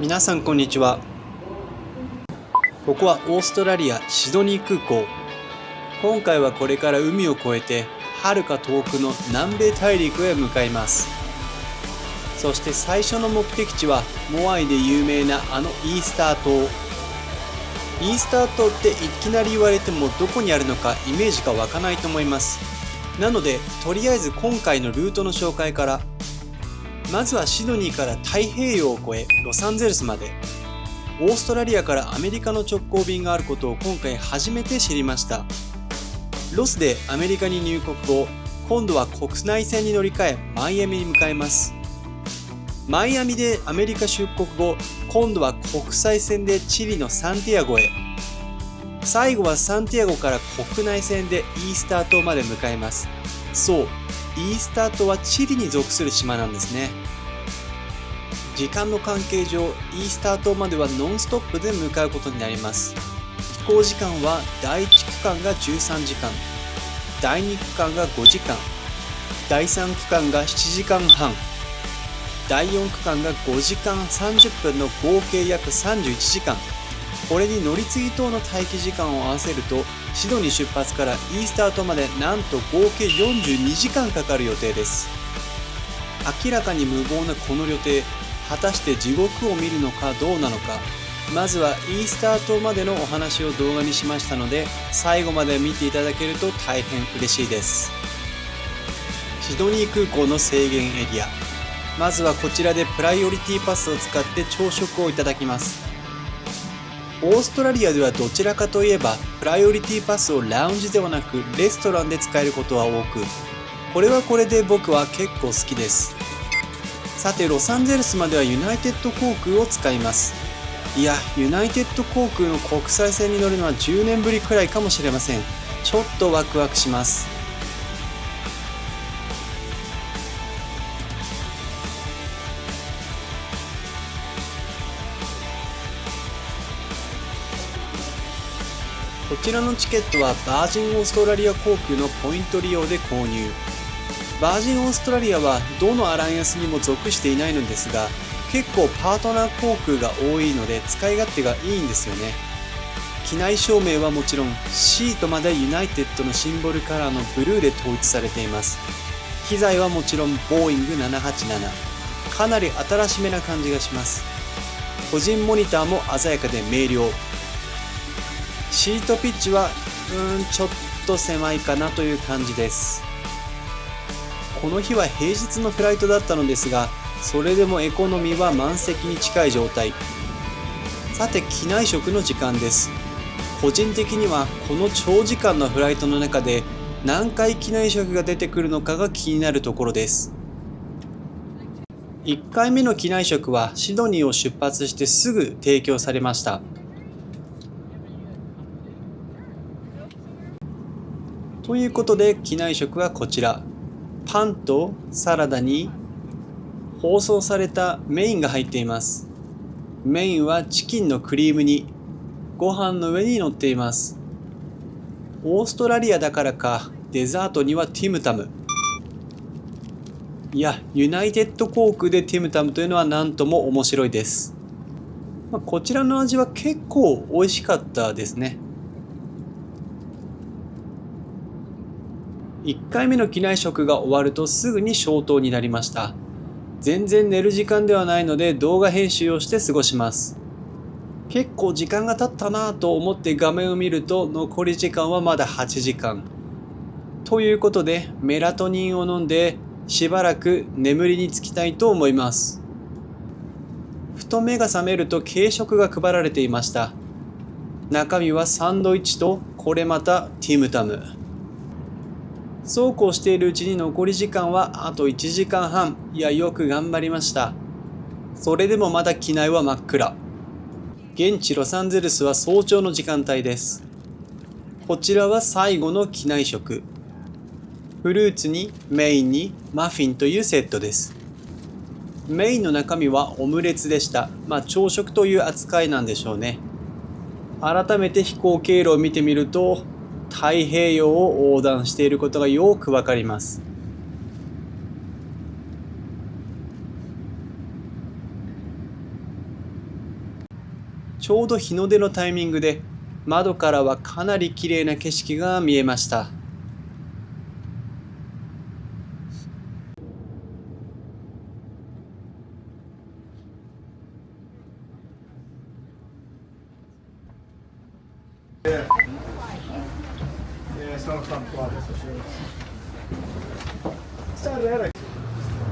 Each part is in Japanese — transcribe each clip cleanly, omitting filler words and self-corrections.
皆さんこんにちは。ここはオーストラリアシドニー空港。今回はこれから海を越えて遥か遠くの南米大陸へ向かいます。そして最初の目的地はモアイで有名なあのイースター島。イースター島っていきなり言われてもどこにあるのかイメージが湧かないと思います。なのでとりあえず今回のルートの紹介から。まずはシドニーから太平洋を越えロサンゼルスまで。オーストラリアからアメリカの直行便があることを今回初めて知りました。ロスでアメリカに入国後、今度は国内線に乗り換えマイアミに向かいます。マイアミでアメリカ出国後、今度は国際線でチリのサンティアゴへ。最後はサンティアゴから国内線でイースター島まで向かいます。そう、イースター島はチリに属する島なんですね。時間の関係上、イースター島まではノンストップで向かうことになります。飛行時間は第1区間が13時間、第2区間が5時間、第3区間が7時間半、第4区間が5時間30分の合計約31時間。これに乗り継ぎ等の待機時間を合わせると、シドニー出発からイースター島までなんと合計42時間かかる予定です。明らかに無謀なこの予定、果たして地獄を見るのかどうなのか。まずはイースター島までのお話を動画にしましたので、最後まで見ていただけると大変嬉しいです。シドニー空港の制限エリア。まずはこちらでプライオリティパスを使って朝食をいただきます。オーストラリアではどちらかといえばプライオリティパスをラウンジではなくレストランで使えることは多く、これはこれで僕は結構好きです。さてロサンゼルスまではユナイテッド航空を使います。いや、ユナイテッド航空の国際線に乗るのは10年ぶりくらいかもしれません。ちょっとワクワクします。こちらのチケットはバージンオーストラリア航空のポイント利用で購入。バージンオーストラリアはどのアライアンスにも属していないのですが、結構パートナー航空が多いので使い勝手がいいんですよね。機内照明はもちろん、シートまでユナイテッドのシンボルカラーのブルーで統一されています。機材はもちろんボーイング787。かなり新しめな感じがします。個人モニターも鮮やかで明瞭。シートピッチはちょっと狭いかなという感じです。この日は平日のフライトだったのですが、それでもエコノミーは満席に近い状態。さて機内食の時間です。個人的にはこの長時間のフライトの中で何回機内食が出てくるのかが気になるところです。1回目の機内食はシドニーを出発してすぐ提供されました。ということで機内食はこちら。パンとサラダに包装されたメインが入っています。メインはチキンのクリーム煮。ご飯の上に乗っています。オーストラリアだからか、デザートにはティムタム。いや、ユナイテッド航空でティムタムというのは何とも面白いです。こちらの味は結構美味しかったですね。1回目の機内食が終わるとすぐに消灯になりました。全然寝る時間ではないので動画編集をして過ごします。結構時間が経ったなぁと思って画面を見ると残り時間はまだ8時間。ということでメラトニンを飲んでしばらく眠りにつきたいと思います。ふと目が覚めると軽食が配られていました。中身はサンドイッチとこれまたティムタム。そうこうしているうちに残り時間はあと1時間半。いや、よく頑張りました。それでもまだ機内は真っ暗。現地ロサンゼルスは早朝の時間帯です。こちらは最後の機内食。フルーツにメインにマフィンというセットです。メインの中身はオムレツでした。朝食という扱いなんでしょうね。改めて飛行経路を見てみると、太平洋を横断していることがよくわかります。ちょうど日の出のタイミングで窓からはかなり綺麗な景色が見えました。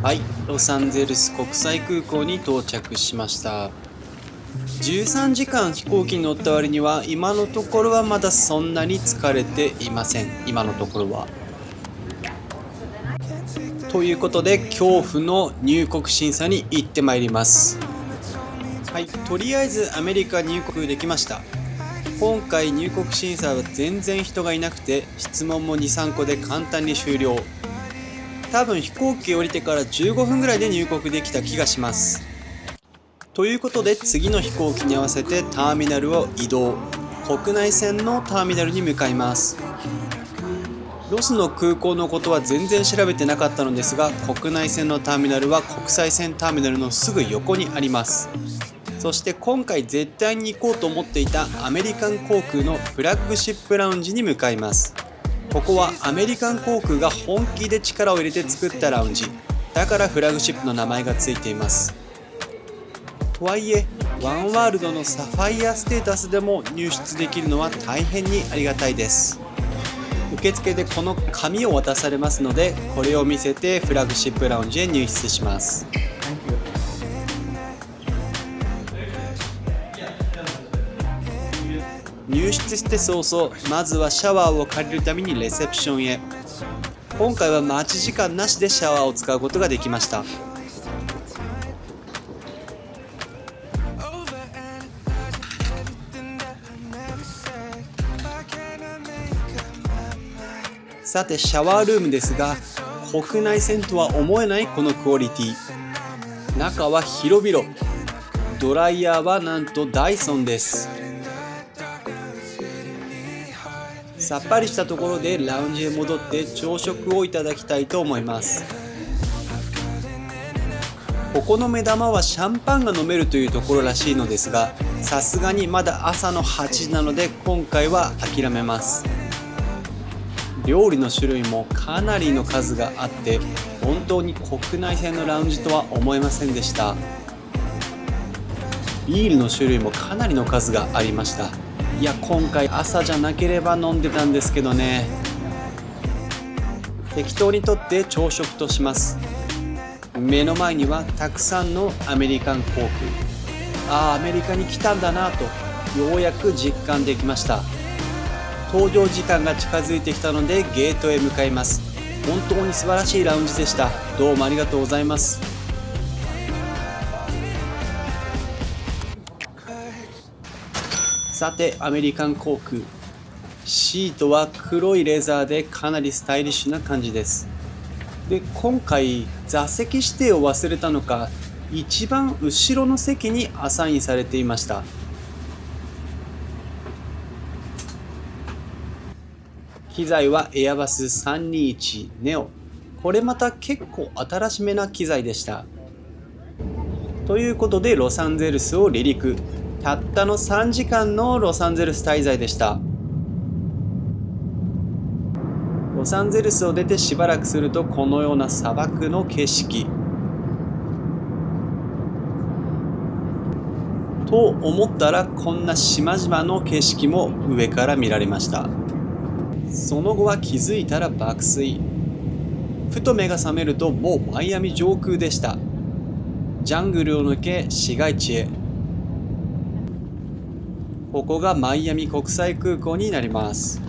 はい、ロサンゼルス国際空港に到着しました。13時間飛行機に乗った割には今のところはまだそんなに疲れていません。今のところは。ということで恐怖の入国審査に行ってまいります。はい、とりあえずアメリカ入国できました。今回入国審査は全然人がいなくて質問も 2,3 個で簡単に終了。多分飛行機降りてから15分ぐらいで入国できた気がします。ということで次の飛行機に合わせてターミナルを移動。国内線のターミナルに向かいます。ロスの空港のことは全然調べてなかったのですが、国内線のターミナルは国際線ターミナルのすぐ横にあります。そして今回絶対に行こうと思っていたアメリカン航空のフラッグシップラウンジに向かいます。ここはアメリカン航空が本気で力を入れて作ったラウンジ。だからフラッグシップの名前がついています。とはいえ、ワンワールドのサファイアステータスでも入室できるのは大変にありがたいです。受付でこの紙を渡されますので、これを見せてフラッグシップラウンジへ入室します。入室して早々、まずはシャワーを借りるためにレセプションへ。今回は待ち時間なしでシャワーを使うことができました。さてシャワールームですが、国内線とは思えないこのクオリティ。中は広々。ドライヤーはなんとダイソンです。さっぱりしたところでラウンジへ戻って朝食をいただきたいと思います。ここの目玉はシャンパンが飲めるというところらしいのですが、さすがにまだ朝の8時なので今回は諦めます。料理の種類もかなりの数があって、本当に国内線のラウンジとは思えませんでした。ビールの種類もかなりの数がありました。いや、今回朝じゃなければ飲んでたんですけどね。適当にとって朝食とします。目の前にはたくさんのアメリカン航空。アメリカに来たんだなとようやく実感できました。搭乗時間が近づいてきたのでゲートへ向かいます。本当に素晴らしいラウンジでした。どうもありがとうございます。さてアメリカン航空、シートは黒いレザーでかなりスタイリッシュな感じです。で、今回座席指定を忘れたのか、一番後ろの席にアサインされていました。機材はエアバス321ネオ。これまた結構新しめな機材でした。ということでロサンゼルスを離陸。たったの3時間のロサンゼルス滞在でした。ロサンゼルスを出てしばらくするとこのような砂漠の景色。と思ったらこんな島々の景色も上から見られました。その後は気づいたら爆睡。ふと目が覚めるともうマイアミ上空でした。ジャングルを抜け市街地へ。ここがマイアミ国際空港になります。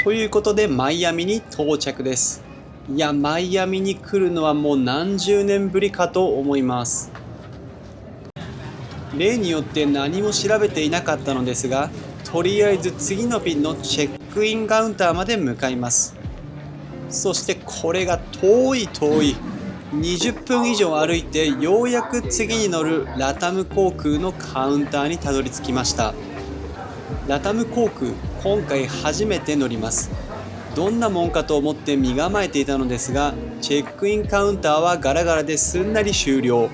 ということでマイアミに到着です。いや、マイアミに来るのはもう何十年ぶりかと思います。例によって何も調べていなかったのですが、とりあえず次の便のチェックインカウンターまで向かいます。そしてこれが遠い20分以上歩いてようやく次に乗るラタム航空のカウンターにたどり着きました。ラタム航空、今回初めて乗ります。どんなもんかと思って身構えていたのですが、チェックインカウンターはガラガラですんなり終了。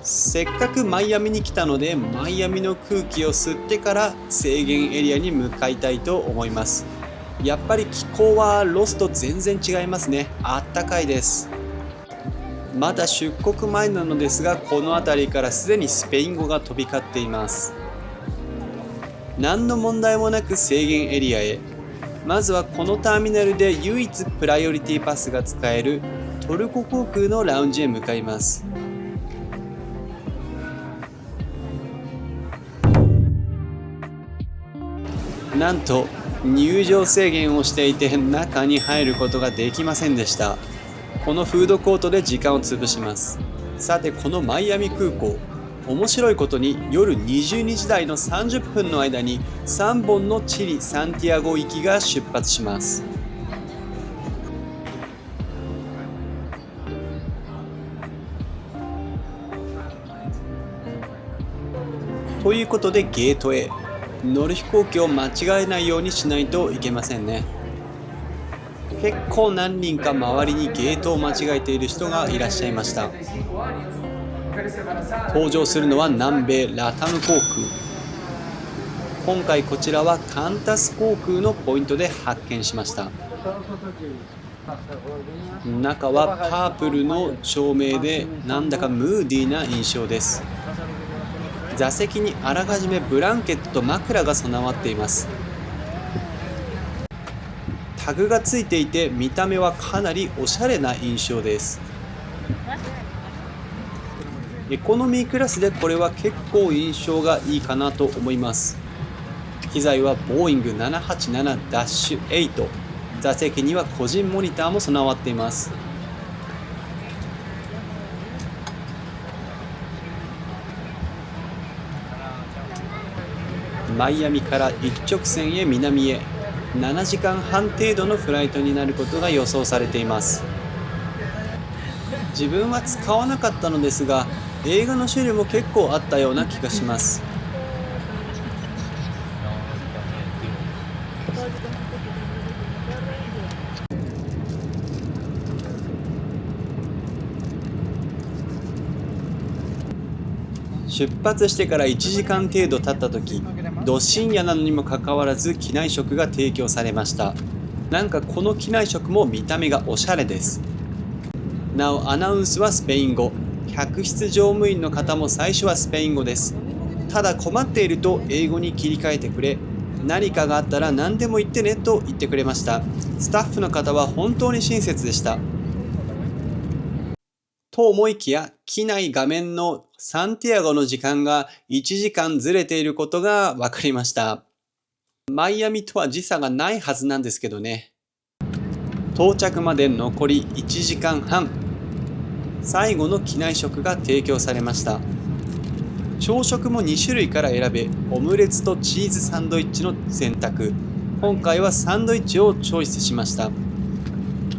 せっかくマイアミに来たので、マイアミの空気を吸ってから制限エリアに向かいたいと思います。やっぱり気候はロスと全然違いますね。あったかいです。まだ出国前なのですが、この辺りからすでにスペイン語が飛び交っています。何の問題もなく制限エリアへ。まずはこのターミナルで唯一プライオリティパスが使えるトルコ航空のラウンジへ向かいます。なんと入場制限をしていて中に入ることができませんでした。このフードコートで時間を潰します。さて、このマイアミ空港、面白いことに夜22時台の30分の間に3本のチリ・サンティアゴ行きが出発します。ということでゲートへ。乗る飛行機を間違えないようにしないといけませんね。結構何人か周りにゲートを間違えている人がいらっしゃいました。登場するのは南米ラタム航空。今回こちらはカンタス航空のポイントで発見しました。中はパープルの照明でなんだかムーディーな印象です。座席にあらかじめブランケットと枕が備わっています。タグがついていて見た目はかなりおしゃれな印象です。エコノミークラスでこれは結構印象がいいかなと思います。機材はボーイング 787-8。座席には個人モニターも備わっています。マイアミから一直線へ南へ7時間半程度のフライトになることが予想されています。自分は使わなかったのですが、映画の種類も結構あったような気がします。出発してから1時間程度経った時、ど深夜なのにもかかわらず機内食が提供されました。なんかこの機内食も見た目がおしゃれです。なおアナウンスはスペイン語、客室乗務員の方も最初はスペイン語です。ただ困っていると英語に切り替えてくれ、何かがあったら何でも言ってねと言ってくれました。スタッフの方は本当に親切でした。と思いきや、機内画面のサンティアゴの時間が1時間ずれていることが分かりました。マイアミとは時差がないはずなんですけどね。到着まで残り1時間半。最後の機内食が提供されました。朝食も2種類から選べ、オムレツとチーズサンドイッチの選択。今回はサンドイッチをチョイスしました。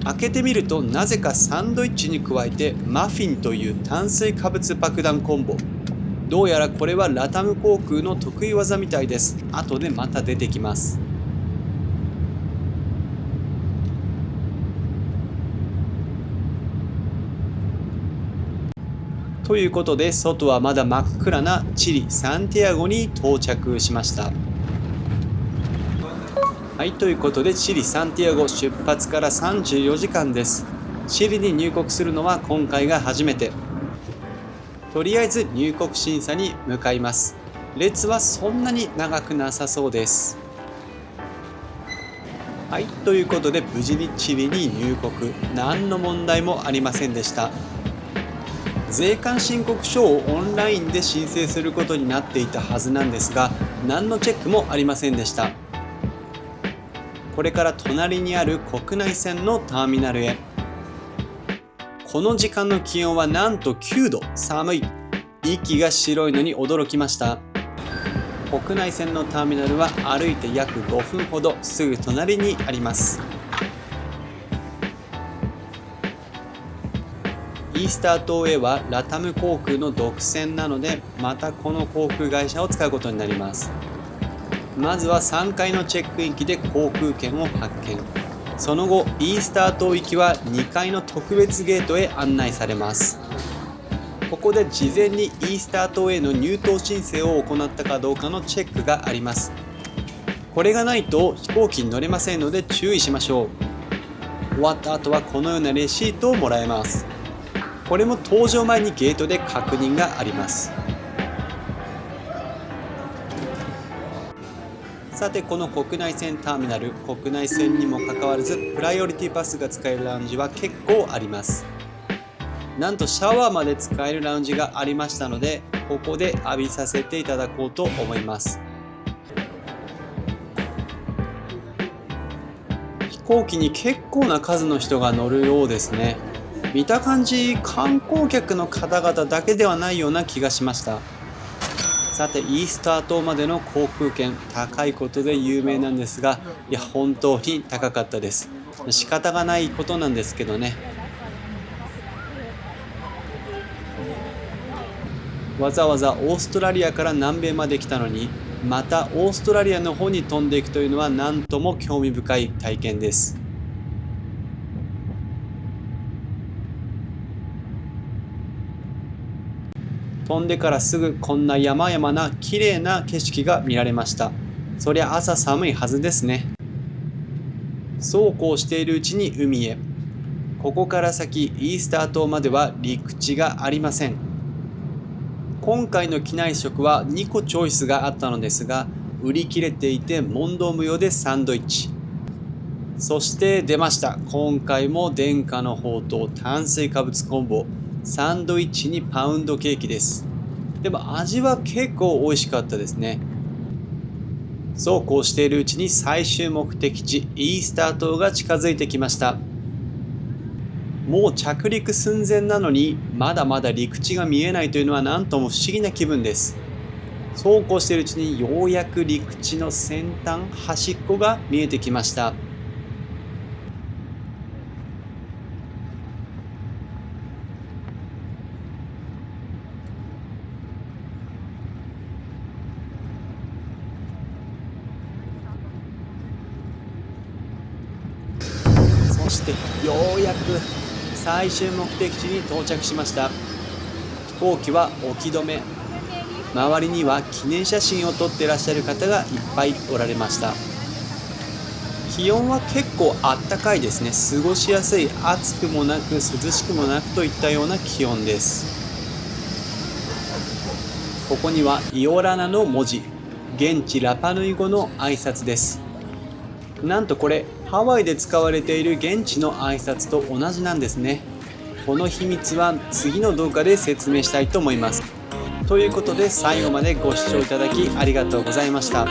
開けてみると、なぜかサンドイッチに加えてマフィンという炭水化物爆弾コンボ。どうやらこれはラタム航空の得意技みたいです。後でまた出てきます。ということで、外はまだ真っ暗なチリ・サンティアゴに到着しました。はい、ということでチリ・サンティアゴ出発から34時間です。チリに入国するのは今回が初めて。とりあえず入国審査に向かいます。列はそんなに長くなさそうです。はい、ということで無事にチリに入国。何の問題もありませんでした。税関申告書をオンラインで申請することになっていたはずなんですが、何のチェックもありませんでした。これから隣にある国内線のターミナルへ。この時間の気温はなんと9度、寒い。息が白いのに驚きました。国内線のターミナルは歩いて約5分ほど、すぐ隣にあります。イースター島へはラタム航空の独占なので、またこの航空会社を使うことになります。まずは3階のチェックイン機で航空券を発見。その後イースター島行きは2階の特別ゲートへ案内されます。ここで事前にイースター島への入島申請を行ったかどうかのチェックがあります。これがないと飛行機に乗れませんので注意しましょう。終わった後はこのようなレシートをもらえます。これも搭乗前にゲートで確認があります。さて、この国内線ターミナル、国内線にもかかわらずプライオリティパスが使えるラウンジは結構あります。なんとシャワーまで使えるラウンジがありましたので、ここで浴びさせていただこうと思います。飛行機に結構な数の人が乗るようですね。見た感じ、観光客の方々だけではないような気がしました。さて、イースター島までの航空券、高いことで有名なんですが、いや本当に高かったです。仕方がないことなんですけどね。わざわざオーストラリアから南米まで来たのに、またオーストラリアの方に飛んでいくというのは何とも興味深い体験です。飛んでからすぐこんな山々な綺麗な景色が見られました。そりゃ朝寒いはずですね。そうこうしているうちに海へ。ここから先イースター島までは陸地がありません。今回の機内食は2個チョイスがあったのですが、売り切れていて問答無用でサンドイッチ。そして出ました。今回も殿下の宝刀炭水化物コンボ。サンドイッチにパウンドケーキです。でも味は結構美味しかったですね。そうこうしているうちに最終目的地イースター島が近づいてきました。もう着陸寸前なのにまだまだ陸地が見えないというのは何とも不思議な気分です。そうこうしているうちにようやく陸地の先端端っこが見えてきました。そしてようやく最終目的地に到着しました。飛行機は置き止め。周りには記念写真を撮っていらっしゃる方がいっぱいおられました。気温は結構あったかいですね。過ごしやすい、暑くもなく涼しくもなくといったような気温です。ここにはイオラナの文字、現地ラパヌイ語の挨拶です。なんとこれハワイで使われている現地の挨拶と同じなんですね。この秘密は次の動画で説明したいと思います。ということで最後までご視聴いただきありがとうございました。